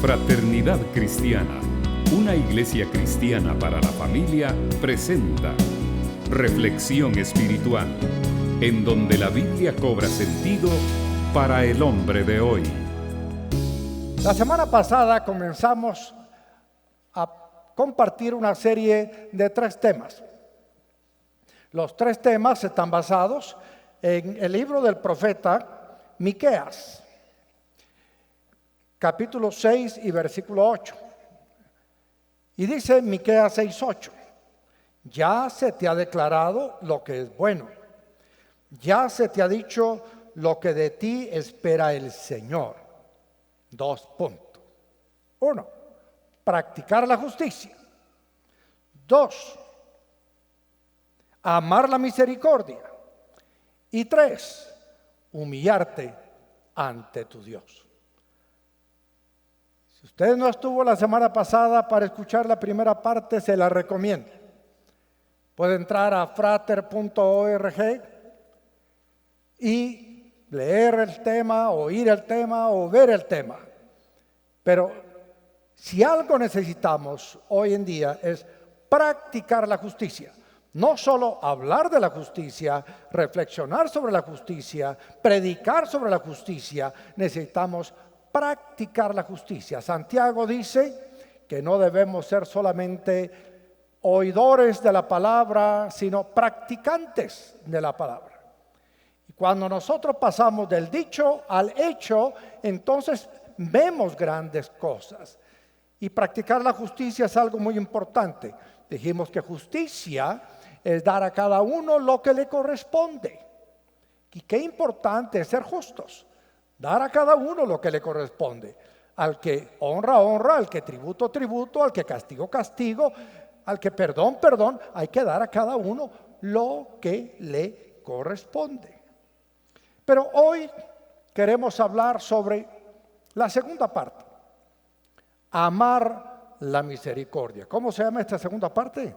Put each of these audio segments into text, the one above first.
Fraternidad Cristiana, una iglesia cristiana para la familia, presenta Reflexión Espiritual, en donde la Biblia cobra sentido para el hombre de hoy. La semana pasada comenzamos a compartir una serie de 3 temas. Los 3 temas están basados en el libro del profeta Miqueas, capítulo 6 y versículo 8. Y dice Miqueas 6:8: ya se te ha declarado lo que es bueno, ya se te ha dicho lo que de ti espera el Señor. 2 puntos. 1, practicar la justicia. 2, amar la misericordia. Y 3, humillarte ante tu Dios. Si usted no estuvo la semana pasada para escuchar la primera parte, se la recomiendo. Puede entrar a frater.org y leer el tema, oír el tema o ver el tema. Pero si algo necesitamos hoy en día es practicar la justicia. No solo hablar de la justicia, reflexionar sobre la justicia, predicar sobre la justicia, necesitamos practicar la justicia. Santiago dice que no debemos ser solamente oidores de la palabra, sino practicantes de la palabra. Y cuando nosotros pasamos del dicho al hecho, entonces vemos grandes cosas. Y practicar la justicia es algo muy importante. Dijimos que justicia es dar a cada uno lo que le corresponde. Y qué importante es ser justos. Dar a cada uno lo que le corresponde. Al que honra, honra, al que tributo, tributo, al que castigo, castigo, al que perdón, perdón. Hay que dar a cada uno lo que le corresponde. Pero hoy queremos hablar sobre la segunda parte. Amar la misericordia. ¿Cómo se llama esta segunda parte?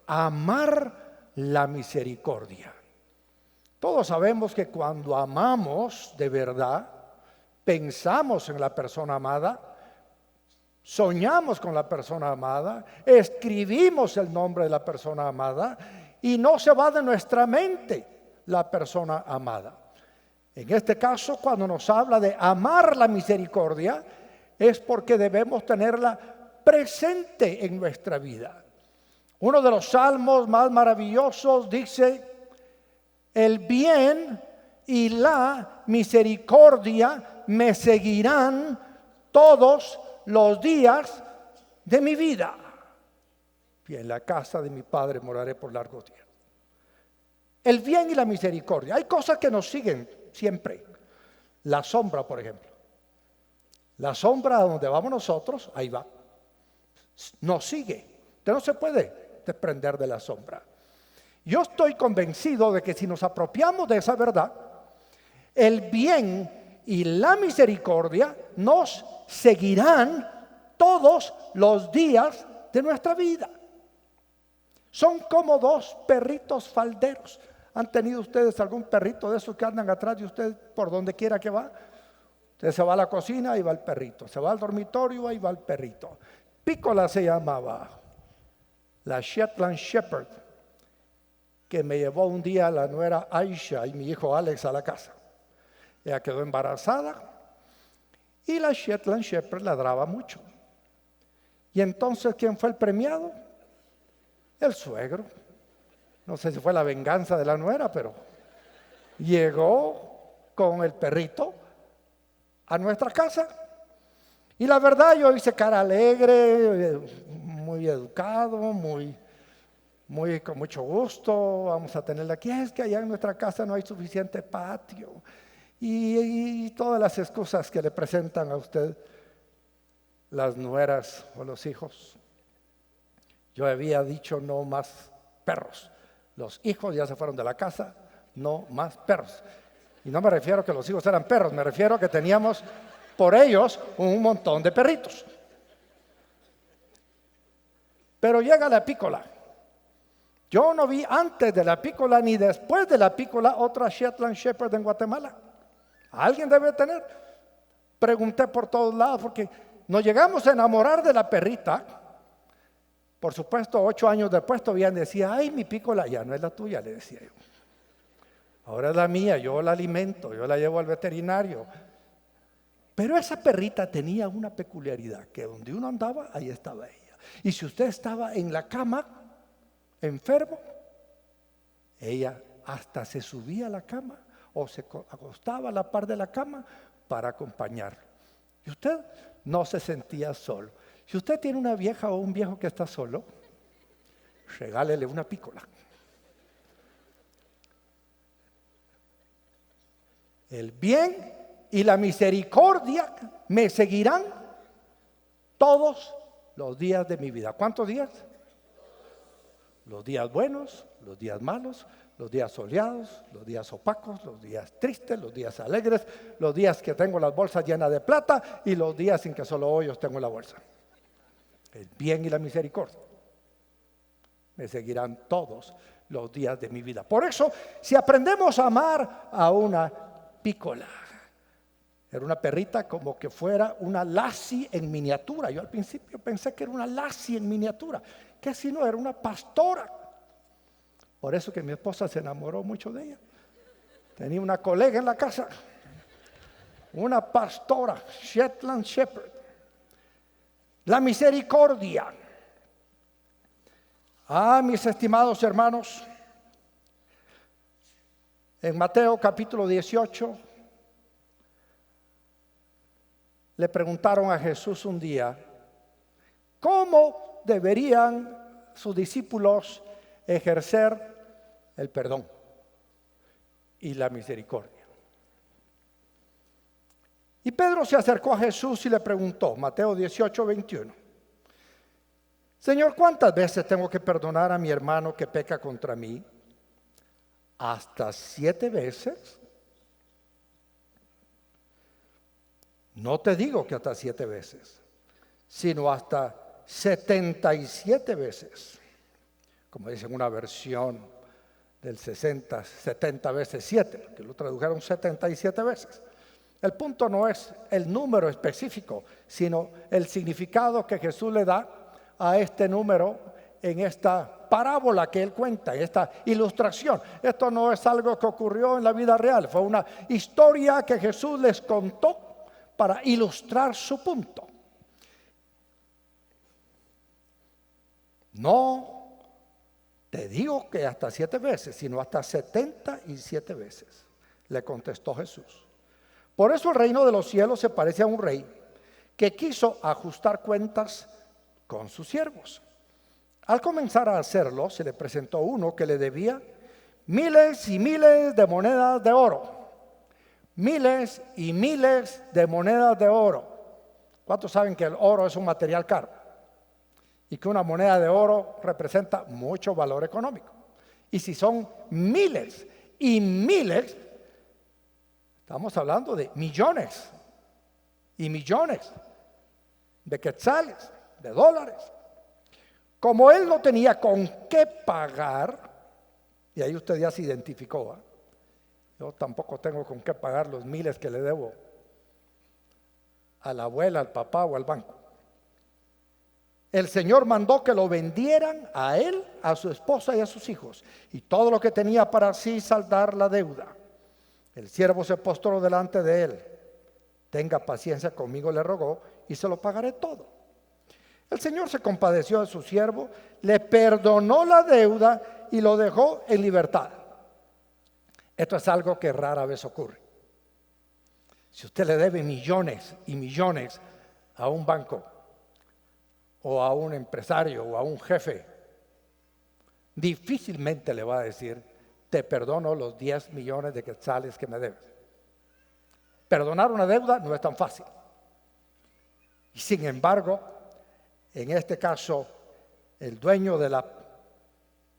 Amar la misericordia. Todos sabemos que cuando amamos de verdad, pensamos en la persona amada, soñamos con la persona amada, escribimos el nombre de la persona amada y no se va de nuestra mente la persona amada. En este caso, cuando nos habla de amar la misericordia, es porque debemos tenerla presente en nuestra vida. Uno de los salmos más maravillosos dice: el bien y la misericordia me seguirán todos los días de mi vida, y en la casa de mi Padre moraré por largos días. El bien y la misericordia. Hay cosas que nos siguen siempre. La sombra, por ejemplo. La sombra a donde vamos nosotros, ahí va. Nos sigue. Usted no se puede desprender de la sombra. Yo estoy convencido de que si nos apropiamos de esa verdad, el bien y la misericordia nos seguirán todos los días de nuestra vida. Son como 2 perritos falderos. ¿Han tenido ustedes algún perrito de esos que andan atrás de usted por donde quiera que va? Usted se va a la cocina, ahí va el perrito. Se va al dormitorio, ahí va el perrito. Pícola se llamaba, la Shetland Shepherd, que me llevó un día la nuera Aisha y mi hijo Alex a la casa. Ella quedó embarazada y la Shetland Shepherd ladraba mucho. Y entonces, ¿quién fue el premiado? El suegro. No sé si fue la venganza de la nuera, pero llegó con el perrito a nuestra casa. Y la verdad, yo hice cara alegre, muy educado, muy con mucho gusto. Vamos a tenerla aquí. Es que allá en nuestra casa no hay suficiente patio. Y todas las excusas que le presentan a usted las nueras o los hijos. Yo había dicho no más perros. Los hijos ya se fueron de la casa, no más perros. Y no me refiero a que los hijos eran perros, me refiero a que teníamos por ellos un montón de perritos. Pero llega la pícola. Yo no vi antes de la pícola ni después de la pícola otra Shetland Shepherd en Guatemala. Alguien debe tener. Pregunté por todos lados porque nos llegamos a enamorar de la perrita. Por supuesto, 8 años después todavía decía, ay, mi pícola ya no es la tuya, le decía yo. Ahora es la mía, yo la alimento, yo la llevo al veterinario. Pero esa perrita tenía una peculiaridad, que donde uno andaba, ahí estaba ella. Y si usted estaba en la cama, enfermo, ella hasta se subía a la cama o se acostaba a la par de la cama para acompañarlo. Y usted no se sentía solo. Si usted tiene una vieja o un viejo que está solo, regálele una pícola. El bien y la misericordia me seguirán todos los días de mi vida. ¿Cuántos días? Los días buenos, los días malos, los días soleados, los días opacos, los días tristes, los días alegres, los días que tengo las bolsas llenas de plata y los días en que solo hoyos tengo en la bolsa. El bien y la misericordia me seguirán todos los días de mi vida. Por eso, si aprendemos a amar a una pícola, era una perrita como que fuera una Lassie en miniatura. Yo al principio pensé que era una Lassie en miniatura, que si no era una pastora. Por eso que mi esposa se enamoró mucho de ella. Tenía una colega en la casa, una pastora, Shetland Shepherd. La misericordia. Mis estimados hermanos, en Mateo capítulo 18, le preguntaron a Jesús un día, ¿cómo deberían sus discípulos ejercer el perdón y la misericordia? Y Pedro se acercó a Jesús y le preguntó, Mateo 18, 21, Señor, ¿cuántas veces tengo que perdonar a mi hermano que peca contra mí? ¿Hasta 7 veces? No te digo que hasta 7 veces, sino hasta 77 veces. Como dice en una versión del 70 veces 7, que lo tradujeron 77 veces. El punto no es el número específico, sino el significado que Jesús le da a este número en esta parábola que él cuenta, en esta ilustración. Esto no es algo que ocurrió en la vida real, fue una historia que Jesús les contó para ilustrar su punto. No te digo que hasta 7 veces, sino hasta 77 veces, le contestó Jesús. Por eso el reino de los cielos se parece a un rey que quiso ajustar cuentas con sus siervos. Al comenzar a hacerlo, se le presentó uno que le debía miles y miles de monedas de oro. Miles y miles de monedas de oro. ¿Cuántos saben que el oro es un material caro? Y que una moneda de oro representa mucho valor económico. Y si son miles y miles, estamos hablando de millones y millones de quetzales, de dólares. Como él no tenía con qué pagar, y ahí usted ya se identificó, yo tampoco tengo con qué pagar los miles que le debo a la abuela, al papá o al banco. El Señor mandó que lo vendieran a él, a su esposa y a sus hijos, y todo lo que tenía para así saldar la deuda. El siervo se postró delante de él. Tenga paciencia conmigo, le rogó, y se lo pagaré todo. El Señor se compadeció de su siervo, le perdonó la deuda y lo dejó en libertad. Esto es algo que rara vez ocurre. Si usted le debe millones y millones a un banco, o a un empresario, o a un jefe, difícilmente le va a decir, te perdono los 10 millones de quetzales que me debes. Perdonar una deuda no es tan fácil. Y sin embargo, en este caso, el dueño de la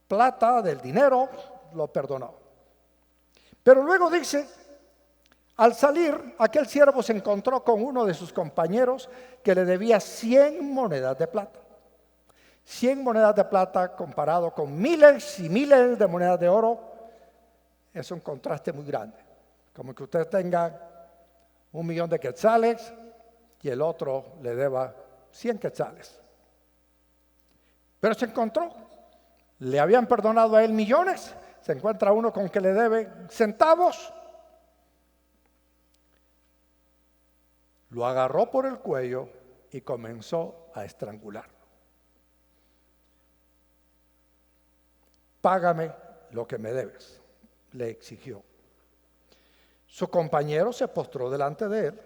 plata, del dinero, lo perdonó. Pero luego dice, al salir, aquel siervo se encontró con uno de sus compañeros que le debía 100 monedas de plata. 100 monedas de plata comparado con miles y miles de monedas de oro es un contraste muy grande. Como que usted tenga 1,000,000 de quetzales y el otro le deba 100 quetzales. Pero se encontró, le habían perdonado a él millones, se encuentra uno con que le debe centavos. Lo agarró por el cuello y comenzó a estrangularlo. Págame lo que me debes, le exigió. Su compañero se postró delante de él.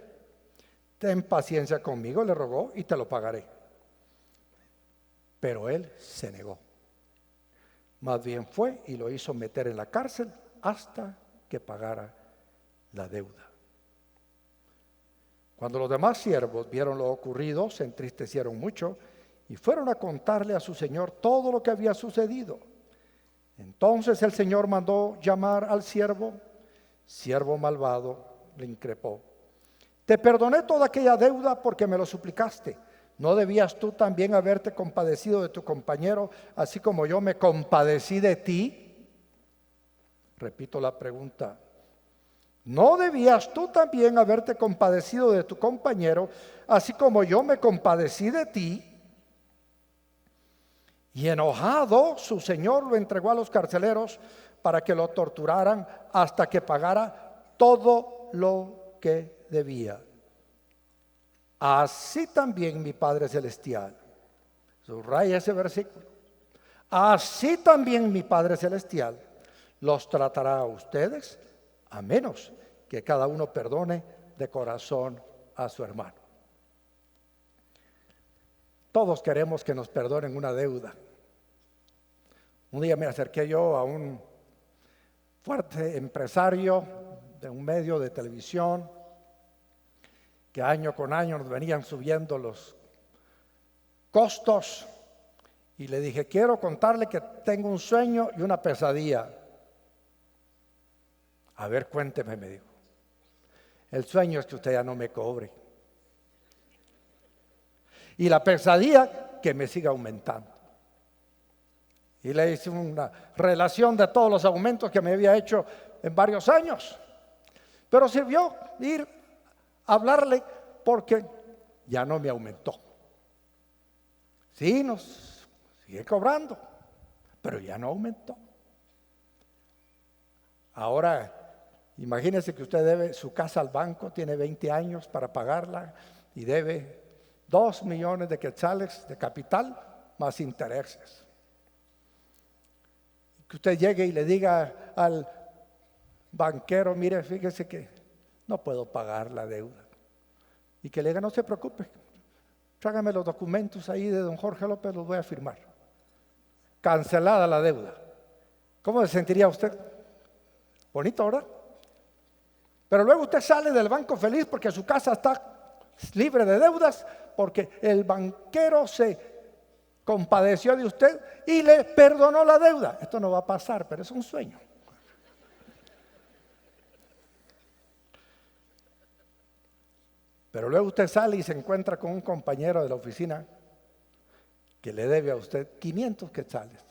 Ten paciencia conmigo, le rogó, y te lo pagaré. Pero él se negó. Más bien fue y lo hizo meter en la cárcel hasta que pagara la deuda. Cuando los demás siervos vieron lo ocurrido, se entristecieron mucho y fueron a contarle a su señor todo lo que había sucedido. Entonces el señor mandó llamar al siervo. Siervo malvado, le increpó: te perdoné toda aquella deuda porque me lo suplicaste. ¿No debías tú también haberte compadecido de tu compañero, así como yo me compadecí de ti? Repito la pregunta. ¿No debías tú también haberte compadecido de tu compañero, así como yo me compadecí de ti? Y enojado, su señor lo entregó a los carceleros para que lo torturaran hasta que pagara todo lo que debía. Así también mi Padre Celestial, subraya ese versículo, así también mi Padre Celestial los tratará a ustedes, a menos que cada uno perdone de corazón a su hermano. Todos queremos que nos perdonen una deuda. Un día me acerqué yo a un fuerte empresario de un medio de televisión que año con año nos venían subiendo los costos, y le dije: quiero contarle que tengo un sueño y una pesadilla. A ver, cuénteme, me dijo. El sueño es que usted ya no me cobre, y la pesadilla, que me siga aumentando. Y le hice una relación de todos los aumentos que me había hecho en varios años. Pero sirvió ir a hablarle porque ya no me aumentó. Sí, nos sigue cobrando, pero ya no aumentó. Ahora, imagínese que usted debe su casa al banco, tiene 20 años para pagarla y debe 2,000,000 de quetzales de capital más intereses. Que usted llegue y le diga al banquero: mire, fíjese que no puedo pagar la deuda. Y que le diga: no se preocupe, tráigame los documentos ahí de don Jorge López, los voy a firmar. Cancelada la deuda. ¿Cómo se sentiría usted? Bonito, ¿verdad? Pero luego usted sale del banco feliz porque su casa está libre de deudas, porque el banquero se compadeció de usted y le perdonó la deuda. Esto no va a pasar, pero es un sueño. Pero luego usted sale y se encuentra con un compañero de la oficina que le debe a usted 500 quetzales.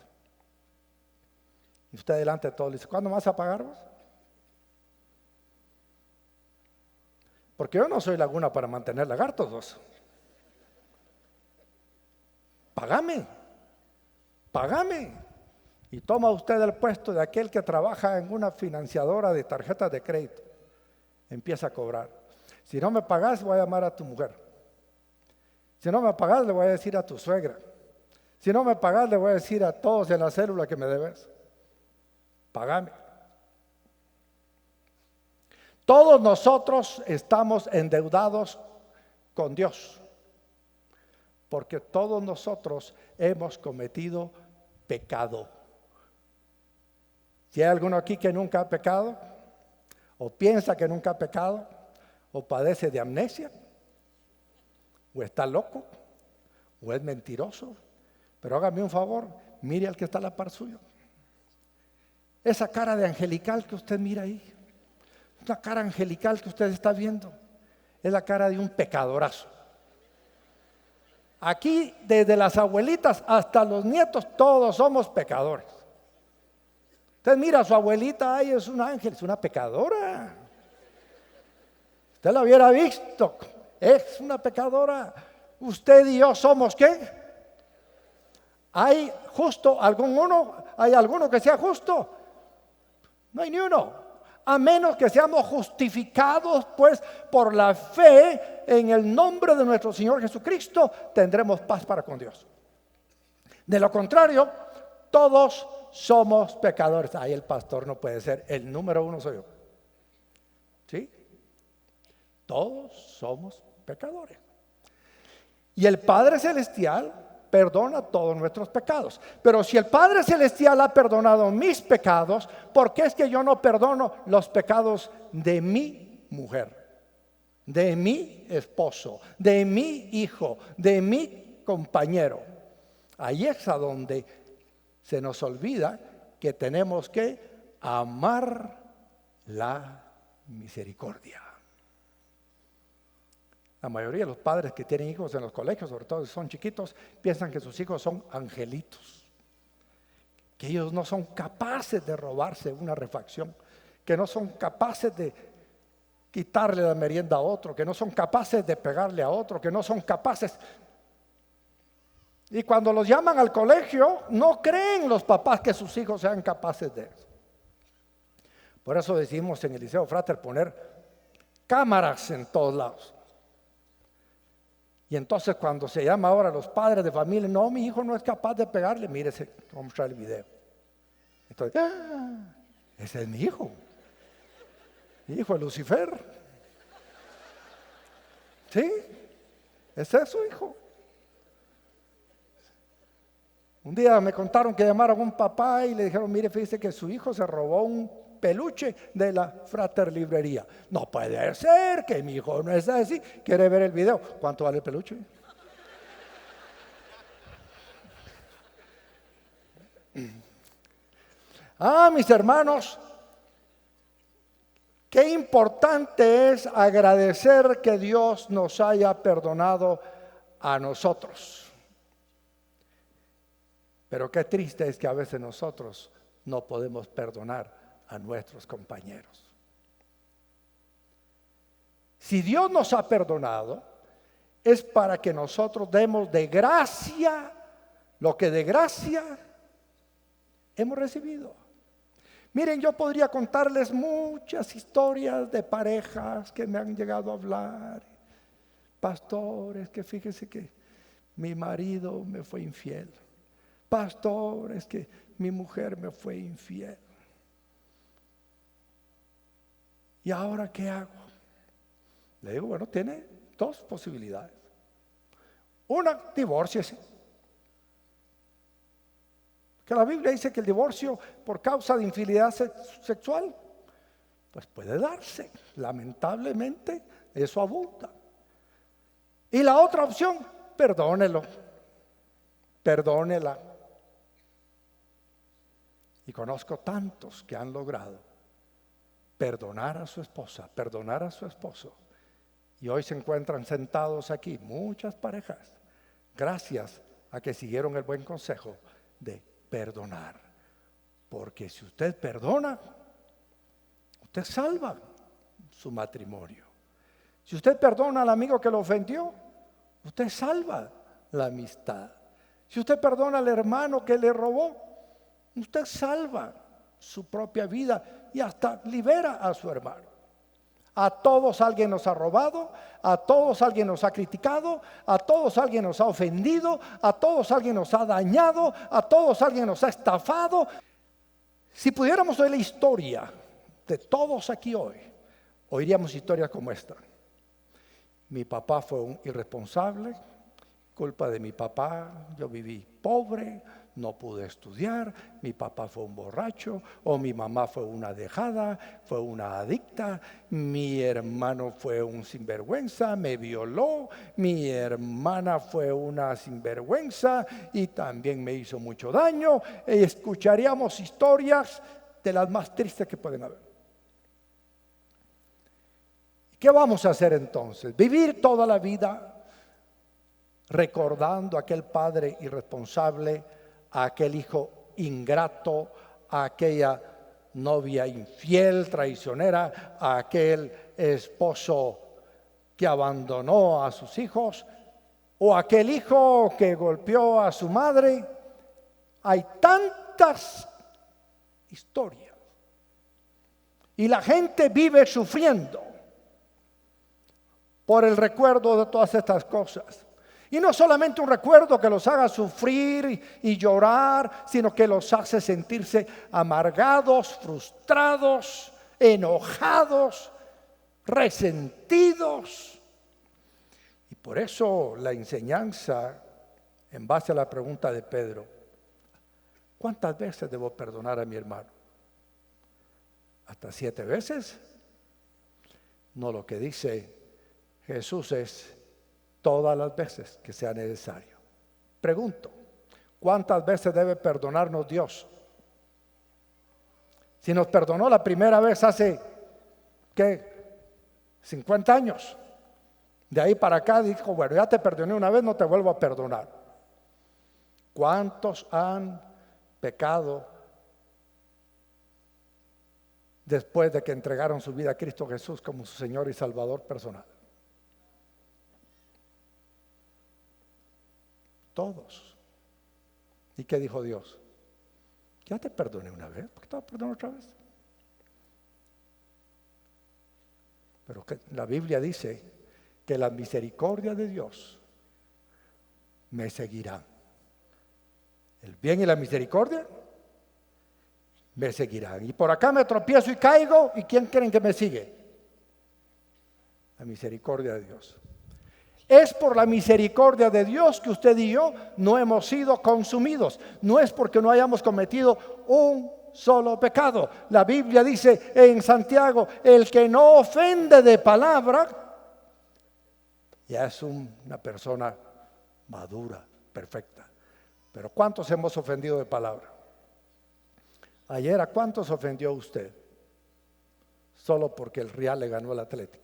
Y usted delante de todos le dice: ¿cuándo vas a pagar vos? Porque yo no soy laguna para mantener lagartos vos. Págame, págame. Y toma usted el puesto de aquel que trabaja en una financiadora de tarjetas de crédito. Empieza a cobrar. Si no me pagas, voy a llamar a tu mujer. Si no me pagas, le voy a decir a tu suegra. Si no me pagas, le voy a decir a todos en la célula que me debes. Págame. Todos nosotros estamos endeudados con Dios, porque todos nosotros hemos cometido pecado. Si hay alguno aquí que nunca ha pecado, o piensa que nunca ha pecado, o padece de amnesia, o está loco, o es mentiroso, pero hágame un favor, mire al que está a la par suyo. Esa cara de angelical que usted mira ahí, una cara angelical que usted está viendo, es la cara de un pecadorazo. Aquí, desde las abuelitas hasta los nietos, todos somos pecadores. Usted mira a su abuelita, ay, es un ángel, es una pecadora. Usted la hubiera visto. Es una pecadora. Usted y yo somos ¿qué? ¿Hay justo alguno? ¿Hay alguno que sea justo? No hay ni uno. A menos que seamos justificados pues por la fe en el nombre de nuestro Señor Jesucristo, tendremos paz para con Dios. De lo contrario, todos somos pecadores. Ahí el pastor no puede ser, el número uno soy yo. ¿Sí? Todos somos pecadores. Y el Padre Celestial perdona todos nuestros pecados. Pero si el Padre Celestial ha perdonado mis pecados, ¿por qué es que yo no perdono los pecados de mi mujer, de mi esposo, de mi hijo, de mi compañero? Ahí es a donde se nos olvida que tenemos que amar la misericordia. La mayoría de los padres que tienen hijos en los colegios, sobre todo si son chiquitos, piensan que sus hijos son angelitos, que ellos no son capaces de robarse una refacción, que no son capaces de quitarle la merienda a otro, que no son capaces de pegarle a otro, que no son capaces. Y cuando los llaman al colegio, no creen los papás que sus hijos sean capaces de eso. Por eso decidimos en el Liceo Frater poner cámaras en todos lados. Y entonces cuando se llama ahora a los padres de familia, no, mi hijo no es capaz de pegarle, mírese, vamos a mostrar el video. Entonces, ese es mi hijo es Lucifer. ¿Sí? Ese es su hijo. Un día me contaron que llamaron a un papá y le dijeron, mire, fíjese que su hijo se robó un peluche de la Frater Librería. No puede ser que mi hijo no es así. ¿Quiere ver el video? ¿Cuánto vale el peluche? Mis hermanos, qué importante es agradecer que Dios nos haya perdonado a nosotros. Pero qué triste es que a veces nosotros no podemos perdonar a nuestros compañeros. Si Dios nos ha perdonado, es para que nosotros demos de gracia lo que de gracia hemos recibido. Miren, yo podría contarles muchas historias de parejas que me han llegado a hablar. Pastores, que fíjese que mi marido me fue infiel. Pastores, que mi mujer me fue infiel. ¿Y ahora qué hago? Le digo, bueno, tiene dos posibilidades. Una, divórciese. Que la Biblia dice que el divorcio por causa de infidelidad sexual, pues puede darse. Lamentablemente, eso abunda. Y la otra opción, perdónelo. Perdónela. Y conozco tantos que han logrado perdonar a su esposa, perdonar a su esposo. Y hoy se encuentran sentados aquí muchas parejas, gracias a que siguieron el buen consejo de perdonar. Porque si usted perdona, usted salva su matrimonio. Si usted perdona al amigo que lo ofendió, usted salva la amistad. Si usted perdona al hermano que le robó, usted salva su propia vida y hasta libera a su hermano. A todos alguien nos ha robado, a todos alguien nos ha criticado, a todos alguien nos ha ofendido, a todos alguien nos ha dañado, a todos alguien nos ha estafado. Si pudiéramos oír la historia de todos aquí hoy, oiríamos historias como esta. Mi papá fue un irresponsable, culpa de mi papá, yo viví pobre, no pude estudiar, mi papá fue un borracho, o mi mamá fue una dejada, fue una adicta, mi hermano fue un sinvergüenza, me violó, mi hermana fue una sinvergüenza y también me hizo mucho daño. Escucharíamos historias de las más tristes que pueden haber. ¿Qué vamos a hacer entonces? ¿Vivir toda la vida recordando a aquel padre irresponsable, a aquel hijo ingrato, a aquella novia infiel, traicionera, a aquel esposo que abandonó a sus hijos, o aquel hijo que golpeó a su madre. Hay tantas historias y la gente vive sufriendo por el recuerdo de todas estas cosas. Y no solamente un recuerdo que los haga sufrir y llorar, sino que los hace sentirse amargados, frustrados, enojados, resentidos. Y por eso la enseñanza, en base a la pregunta de Pedro, ¿cuántas veces debo perdonar a mi hermano? ¿Hasta 7 veces? No, lo que dice Jesús es todas las veces que sea necesario. Pregunto, ¿cuántas veces debe perdonarnos Dios? Si nos perdonó la primera vez hace, ¿qué? 50 años. De ahí para acá dijo, bueno, ya te perdoné una vez, no te vuelvo a perdonar. ¿Cuántos han pecado después de que entregaron su vida a Cristo Jesús como su Señor y Salvador personal? Todos. ¿Y qué dijo Dios? Ya te perdoné una vez, ¿por qué te voy a perdonar otra vez? Pero que la Biblia dice que la misericordia de Dios me seguirá. El bien y la misericordia me seguirán. Y por acá me tropiezo y caigo, ¿y quién creen que me sigue? La misericordia de Dios. Es por la misericordia de Dios que usted y yo no hemos sido consumidos. No es porque no hayamos cometido un solo pecado. La Biblia dice en Santiago, el que no ofende de palabra, ya es una persona madura, perfecta. Pero ¿cuántos hemos ofendido de palabra? Ayer, ¿a cuántos ofendió usted? Solo porque el Real le ganó al Atlético.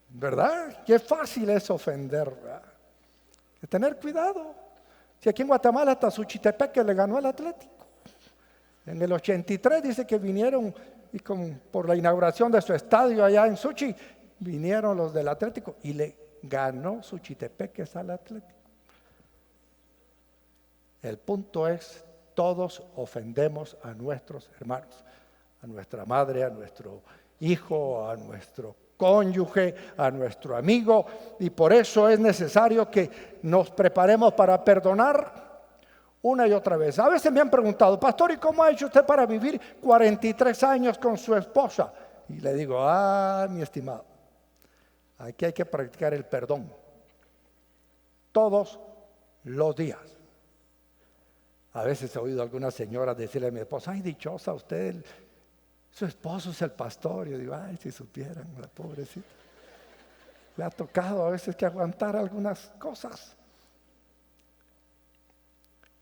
¿Verdad? Qué fácil es ofender, ¿verdad? Hay que tener cuidado. Si aquí en Guatemala hasta Suchitepeque le ganó al Atlético. En el 83 dice que vinieron y por la inauguración de su estadio allá en Suchi, vinieron los del Atlético y le ganó Suchitepeque al Atlético. El punto es, todos ofendemos a nuestros hermanos, a nuestra madre, a nuestro hijo, a nuestro cónyuge, a nuestro amigo, y por eso es necesario que nos preparemos para perdonar una y otra vez. A veces me han preguntado, pastor, ¿y cómo ha hecho usted para vivir 43 años con su esposa? Y le digo, mi estimado, aquí hay que practicar el perdón todos los días. A veces he oído a algunas señoras decirle a mi esposa, ay, dichosa usted, su esposo es el pastor. Yo digo, ay, si supieran, la pobrecita. Le ha tocado a veces que aguantar algunas cosas.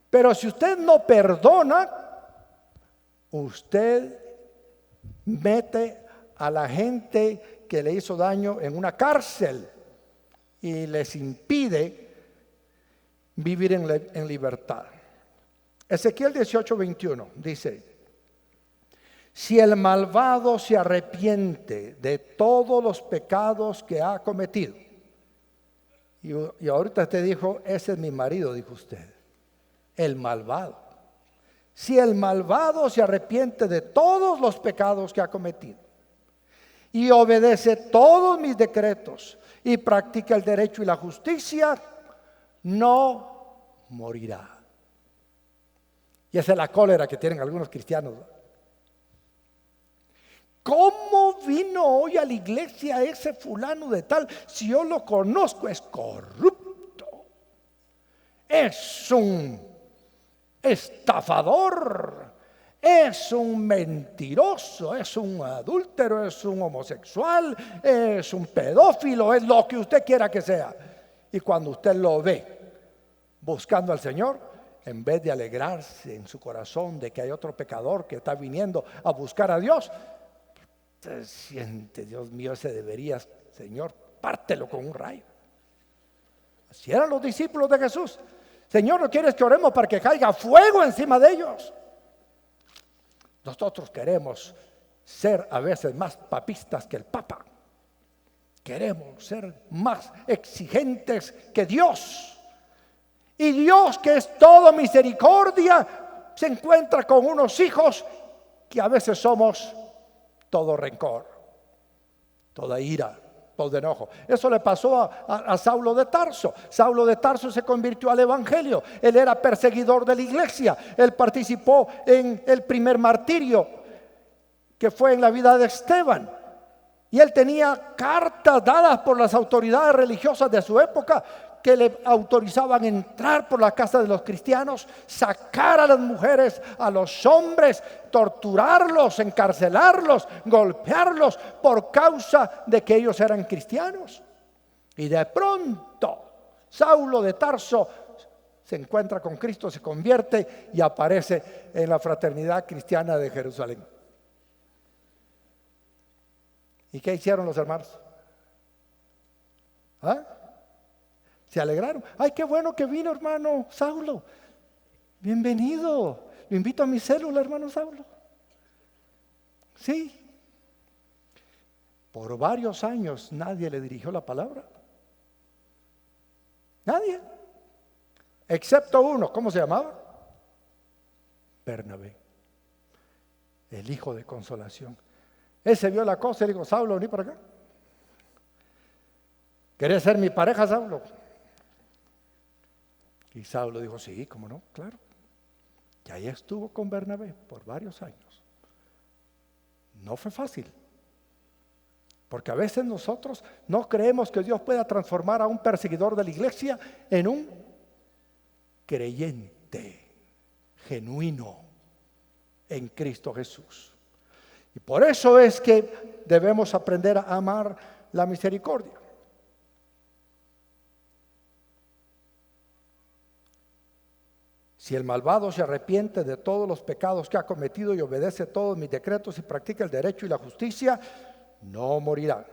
Pero si usted no perdona, usted mete a la gente que le hizo daño en una cárcel y les impide vivir en libertad. Ezequiel 18:21 dice, si el malvado se arrepiente de todos los pecados que ha cometido, y ahorita usted dijo, ese es mi marido, dijo usted, el malvado. Si el malvado se arrepiente de todos los pecados que ha cometido y obedece todos mis decretos y practica el derecho y la justicia, no morirá. Y esa es la cólera que tienen algunos cristianos. ¿Cómo vino hoy a la iglesia ese fulano de tal? Si yo lo conozco, es corrupto, es un estafador, es un mentiroso, es un adúltero, es un homosexual, es un pedófilo, es lo que usted quiera que sea. Y cuando usted lo ve buscando al Señor, en vez de alegrarse en su corazón de que hay otro pecador que está viniendo a buscar a Dios, se siente, Dios mío, ese debería, Señor, pártelo con un rayo. Así eran los discípulos de Jesús. Señor, ¿no quieres que oremos para que caiga fuego encima de ellos? Nosotros queremos ser a veces más papistas que el Papa. Queremos ser más exigentes que Dios. Y Dios, que es todo misericordia, se encuentra con unos hijos que a veces somos todo rencor, toda ira, todo enojo. Eso le pasó a Saulo de Tarso. Saulo de Tarso se convirtió al evangelio. Él era perseguidor de la iglesia. Él participó en el primer martirio que fue en la vida de Esteban. Y él tenía cartas dadas por las autoridades religiosas de su época que le autorizaban entrar por la casa de los cristianos, sacar a las mujeres, a los hombres, torturarlos, encarcelarlos, golpearlos por causa de que ellos eran cristianos. Y de pronto Saulo de Tarso se encuentra con Cristo, se convierte y aparece en la fraternidad cristiana de Jerusalén. ¿Y qué hicieron los hermanos? ¿Ah? Se alegraron. Ay, qué bueno que vino, hermano Saulo. Bienvenido. Lo invito a mi célula, hermano Saulo. Sí. Por varios años nadie le dirigió la palabra. Nadie. Excepto uno. ¿Cómo se llamaba? Bernabé. El hijo de consolación. Él se vio la cosa y le dijo: Saulo, vení para acá. ¿Querés ser mi pareja, Saulo? Y Saulo dijo: sí, cómo no, claro. Y ahí estuvo con Bernabé por varios años. No fue fácil, porque a veces nosotros no creemos que Dios pueda transformar a un perseguidor de la iglesia en un creyente genuino en Cristo Jesús. Y por eso es que debemos aprender a amar la misericordia. Si el malvado se arrepiente de todos los pecados que ha cometido y obedece todos mis decretos y practica el derecho y la justicia, no morirá.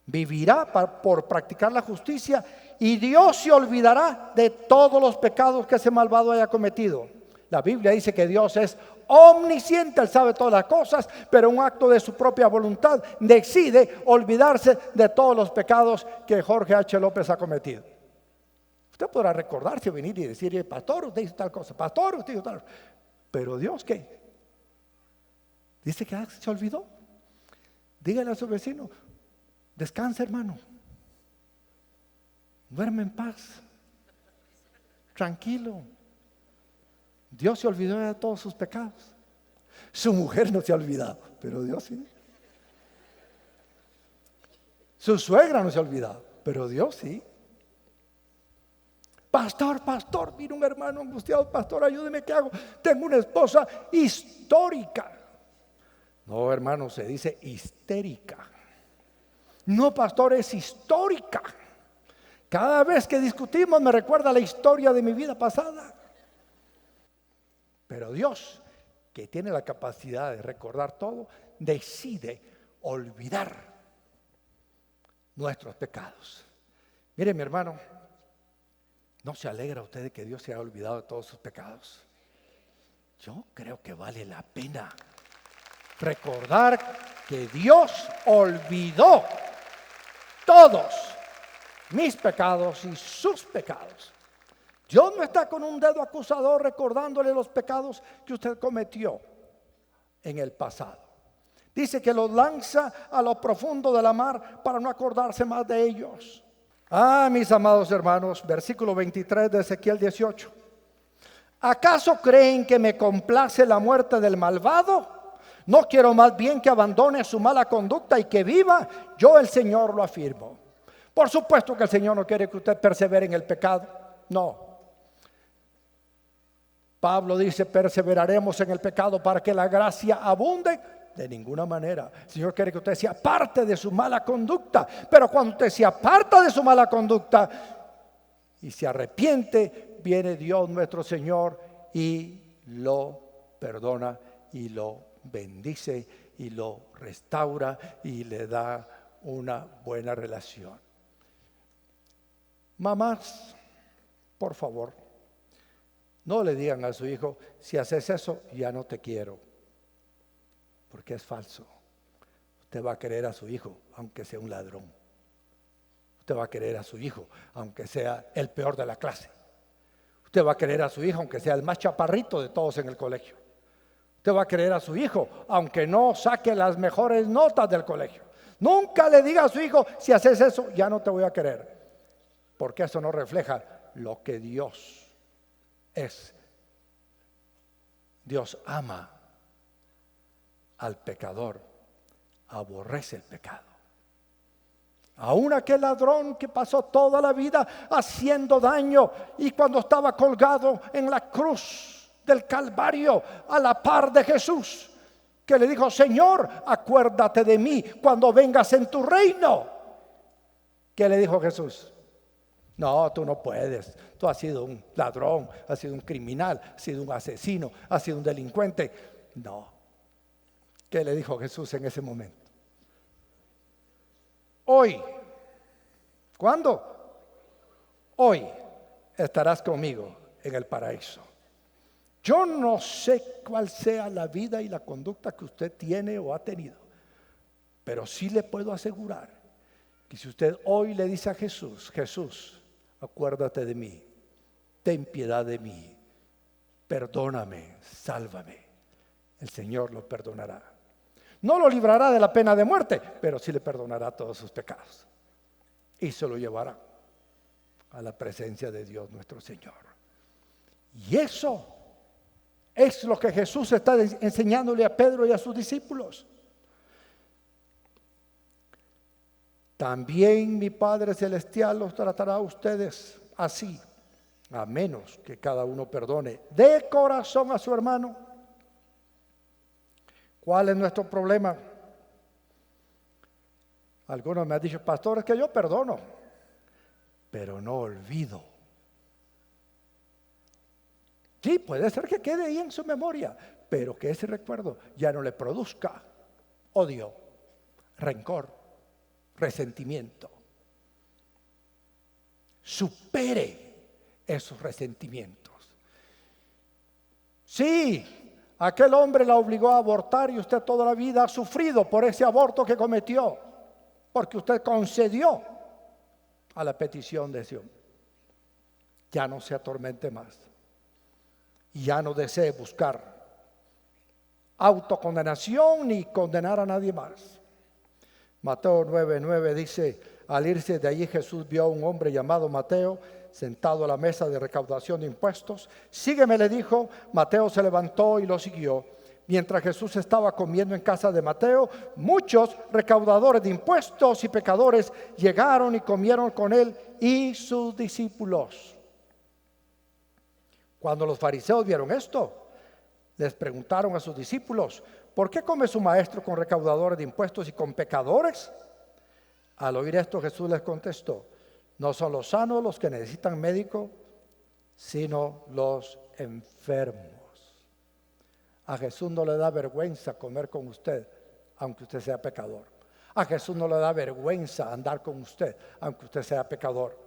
Vivirá por practicar la justicia, y Dios se olvidará de todos los pecados que ese malvado haya cometido. La Biblia dice que Dios es omnisciente, Él sabe todas las cosas, pero un acto de su propia voluntad decide olvidarse de todos los pecados que Jorge H. López ha cometido. Usted podrá recordarse, venir y decir: pastor, usted hizo tal cosa, pastor, usted hizo tal cosa. Pero Dios, ¿qué? Dice que se olvidó. Dígale a su vecino: descansa, hermano, duerme en paz, tranquilo. Dios se olvidó de todos sus pecados. Su mujer no se ha olvidado, pero Dios sí. Su suegra no se ha olvidado, pero Dios sí. Pastor, mira un hermano angustiado, pastor, ayúdeme, ¿qué hago? Tengo una esposa histórica. No, hermano, se dice histérica. No, pastor, es histórica. Cada vez que discutimos me recuerda la historia de mi vida pasada. Pero Dios, que tiene la capacidad de recordar todo, decide olvidar nuestros pecados. Mire, mi hermano, ¿no se alegra usted de que Dios se haya olvidado de todos sus pecados? Yo creo que vale la pena recordar que Dios olvidó todos mis pecados y sus pecados. Dios no está con un dedo acusador recordándole los pecados que usted cometió en el pasado. Dice que los lanza a lo profundo de la mar para no acordarse más de ellos. Ah, mis amados hermanos, versículo 23 de Ezequiel 18. ¿Acaso creen que me complace la muerte del malvado? No quiero más bien que abandone su mala conducta y que viva. Yo, el Señor, lo afirmo. Por supuesto que el Señor no quiere que usted persevere en el pecado. No. Pablo dice: perseveraremos en el pecado para que la gracia abunde. De ninguna manera. El Señor quiere que usted se aparte de su mala conducta. Pero cuando usted se aparta de su mala conducta y se arrepiente, viene Dios nuestro Señor y lo perdona y lo bendice y lo restaura y le da una buena relación. Mamás, por favor, no le digan a su hijo: si haces eso, ya no te quiero. porque es falso. Usted va a querer a su hijo, aunque sea un ladrón. Usted va a querer a su hijo, aunque sea el peor de la clase. Usted va a querer a su hijo, aunque sea el más chaparrito de todos en el colegio. Usted va a querer a su hijo, aunque no saque las mejores notas del colegio. Nunca le diga a su hijo, si haces eso, ya no te voy a querer. Porque eso no refleja lo que Dios es. Dios ama al pecador, aborrece el pecado. Aún aquel ladrón que pasó toda la vida haciendo daño, y cuando estaba colgado en la cruz del Calvario a la par de Jesús, que le dijo: Señor, acuérdate de mí cuando vengas en tu reino. ¿Qué le dijo Jesús? No, tú no puedes. Tú has sido un ladrón, has sido un criminal, has sido un asesino, has sido un delincuente. No. ¿Qué le dijo Jesús en ese momento? Hoy. ¿Cuándo? Hoy estarás conmigo en el paraíso. Yo no sé cuál sea la vida y la conducta que usted tiene o ha tenido, pero sí le puedo asegurar que si usted hoy le dice a Jesús: Jesús, acuérdate de mí, ten piedad de mí, perdóname, sálvame, el Señor lo perdonará. No lo librará de la pena de muerte, pero sí le perdonará todos sus pecados y se lo llevará a la presencia de Dios nuestro Señor. Y eso es lo que Jesús está enseñándole a Pedro y a sus discípulos. También mi Padre Celestial los tratará a ustedes así, a menos que cada uno perdone de corazón a su hermano. ¿Cuál es nuestro problema? Algunos me han dicho: pastor, es que yo perdono, pero no olvido. Sí, puede ser que quede ahí en su memoria, pero que ese recuerdo ya no le produzca odio, rencor, resentimiento. Supere esos resentimientos. Sí, aquel hombre la obligó a abortar y usted toda la vida ha sufrido por ese aborto que cometió, porque usted concedió a la petición de ese hombre. Ya no se atormente más. Y ya no desee buscar autocondenación ni condenar a nadie más. Mateo 9:9 dice: al irse de allí Jesús vio a un hombre llamado Mateo sentado a la mesa de recaudación de impuestos. Sígueme, le dijo. Mateo se levantó y lo siguió. Mientras Jesús estaba comiendo en casa de Mateo, muchos recaudadores de impuestos y pecadores llegaron y comieron con él y sus discípulos. Cuando los fariseos vieron esto, les preguntaron a sus discípulos: ¿por qué come su maestro con recaudadores de impuestos y con pecadores? Al oír esto, Jesús les contestó: no son los sanos los que necesitan médico, sino los enfermos. A Jesús no le da vergüenza comer con usted, aunque usted sea pecador. A Jesús no le da vergüenza andar con usted, aunque usted sea pecador,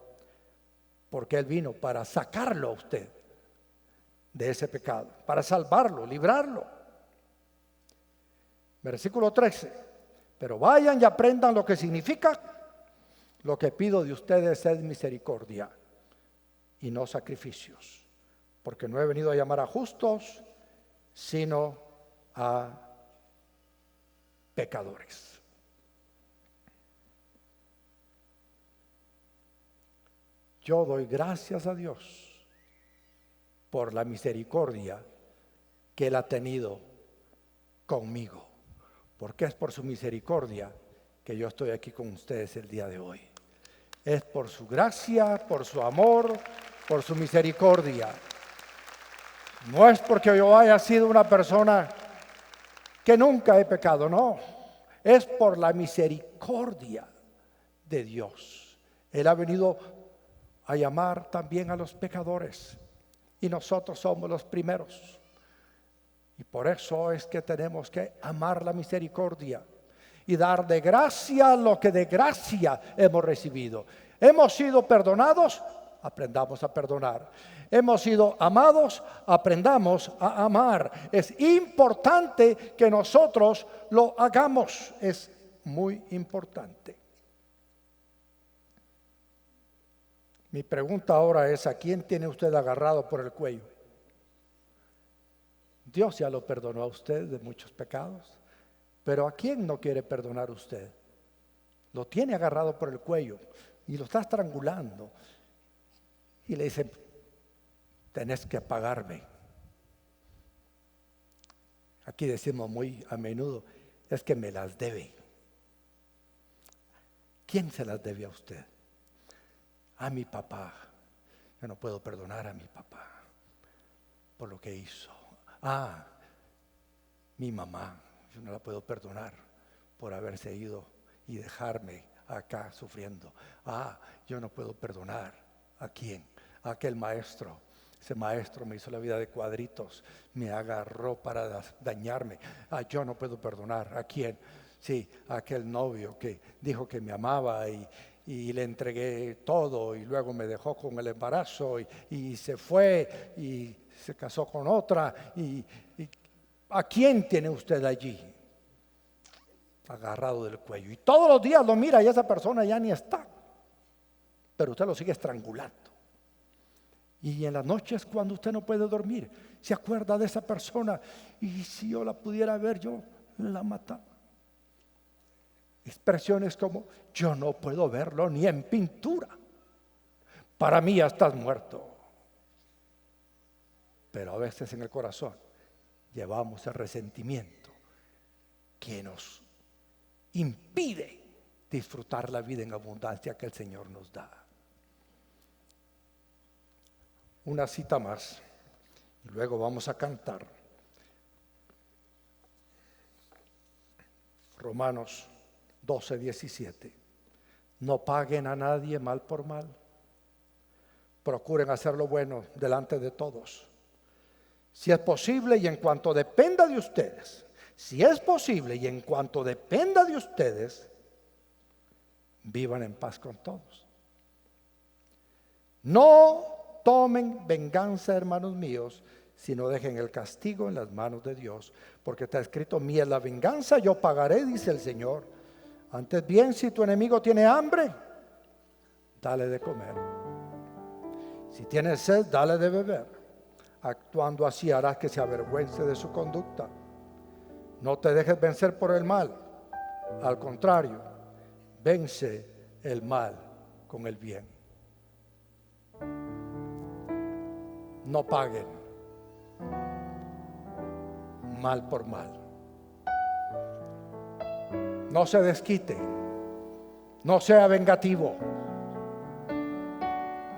porque Él vino para sacarlo a usted de ese pecado, para salvarlo, librarlo. Versículo 13: pero vayan y aprendan lo que significa: lo que pido de ustedes es misericordia y no sacrificios, porque no he venido a llamar a justos, sino a pecadores. Yo doy gracias a Dios por la misericordia que Él ha tenido conmigo, porque es por su misericordia que yo estoy aquí con ustedes el día de hoy. Es por su gracia, por su amor, por su misericordia. No es porque yo haya sido una persona que nunca he pecado, no. Es por la misericordia de Dios. Él ha venido a llamar también a los pecadores, y nosotros somos los primeros. Y por eso es que tenemos que amar la misericordia y dar de gracia lo que de gracia hemos recibido. Hemos sido perdonados aprendamos a perdonar. Hemos sido amados, aprendamos a amar. Es importante que nosotros lo hagamos. Es muy importante. Mi pregunta ahora es: ¿a quién tiene usted agarrado por el cuello? Dios ya lo perdonó a usted de muchos pecados, pero ¿a quién no quiere perdonar usted? Lo tiene agarrado por el cuello y lo está estrangulando y le dice: tenés que pagarme. Aquí decimos muy a menudo: es que me las debe. ¿Quién se las debe a usted? A mi papá. Yo no puedo perdonar a mi papá por lo que hizo. Mi mamá. Yo no la puedo perdonar por haberse ido y dejarme acá sufriendo. Yo no puedo perdonar. ¿A quién? A aquel maestro. Ese maestro me hizo la vida de cuadritos, me agarró para dañarme. Yo no puedo perdonar. ¿A quién? Sí, a aquel novio que dijo que me amaba y le entregué todo y luego me dejó con el embarazo y se fue y se casó con otra. Y ¿a quién tiene usted allí? Agarrado del cuello. Y todos los días lo mira y esa persona ya ni está, pero usted lo sigue estrangulando. Y en las noches, cuando usted no puede dormir, se acuerda de esa persona: y si yo la pudiera ver, yo la mataba. Expresiones como: yo no puedo verlo ni en pintura, para mí ya estás muerto. Pero a veces en el corazón llevamos el resentimiento que nos impide disfrutar la vida en abundancia que el Señor nos da. Una cita más y luego vamos a cantar. Romanos 12:17. No paguen a nadie mal por mal. Procuren hacer lo bueno delante de todos. Si es posible y en cuanto dependa de ustedes, vivan en paz con todos. No tomen venganza, hermanos míos, sino dejen el castigo en las manos de Dios, porque está escrito: mía es la venganza, yo pagaré, dice el Señor. Antes bien, si tu enemigo tiene hambre, dale de comer. Si tiene sed, dale de beber. Actuando así harás que se avergüence de su conducta. No te dejes vencer por el mal. Al contrario, vence el mal con el bien. No paguen mal por mal. No se desquite. No sea vengativo.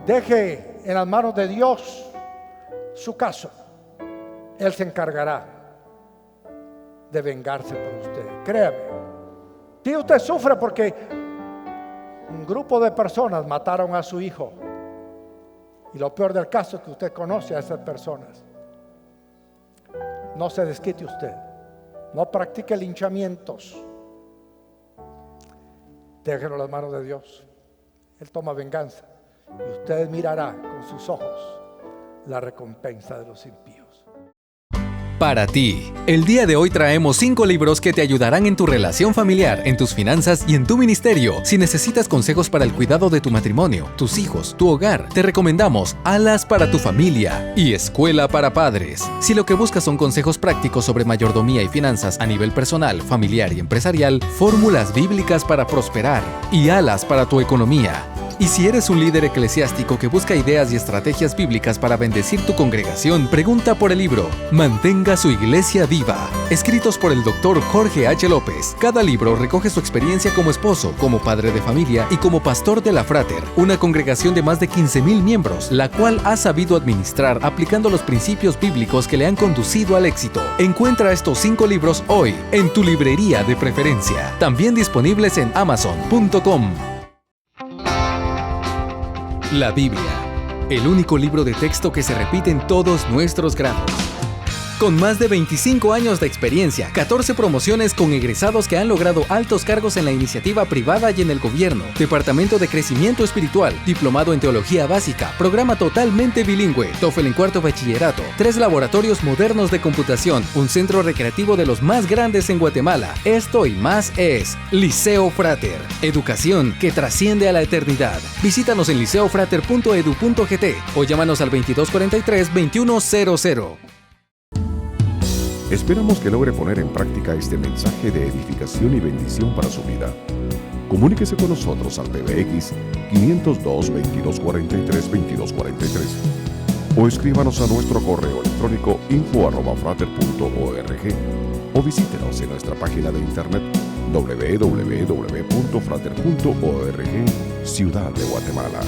Deje en las manos de Dios su caso. Él se encargará de vengarse por usted. Créame. Si usted sufre porque un grupo de personas mataron a su hijo, y lo peor del caso es que usted conoce a esas personas, no se desquite usted. No practique linchamientos. Déjelo en las manos de Dios. Él toma venganza y usted mirará con sus ojos la recompensa de los impíos. Para ti, el día de hoy traemos 5 libros que te ayudarán en tu relación familiar, en tus finanzas y en tu ministerio. Si necesitas consejos para el cuidado de tu matrimonio, tus hijos, tu hogar, te recomendamos Alas para tu familia y Escuela para padres. Si lo que buscas son consejos prácticos sobre mayordomía y finanzas a nivel personal, familiar y empresarial, Fórmulas bíblicas para prosperar y Alas para tu economía. Y si eres un líder eclesiástico que busca ideas y estrategias bíblicas para bendecir tu congregación, pregunta por el libro Mantenga su iglesia viva, escritos por el Dr. Jorge H. López. Cada libro recoge su experiencia como esposo, como padre de familia y como pastor de la Frater, una congregación de más de 15,000 miembros, la cual ha sabido administrar aplicando los principios bíblicos que le han conducido al éxito. Encuentra estos 5 libros hoy en tu librería de preferencia, también disponibles en Amazon.com. La Biblia, el único libro de texto que se repite en todos nuestros grados. Con más de 25 años de experiencia, 14 promociones con egresados que han logrado altos cargos en la iniciativa privada y en el gobierno, Departamento de Crecimiento Espiritual, Diplomado en Teología Básica, Programa totalmente bilingüe, TOEFL en cuarto bachillerato, 3 laboratorios modernos de computación, un centro recreativo de los más grandes en Guatemala. Esto y más es Liceo Frater, educación que trasciende a la eternidad. Visítanos en liceofrater.edu.gt o llámanos al 2243-2100. Esperamos que logre poner en práctica este mensaje de edificación y bendición para su vida. Comuníquese con nosotros al PBX 502-2243-2243 o escríbanos a nuestro correo electrónico info@frater.org o visítenos en nuestra página de internet www.frater.org, Ciudad de Guatemala.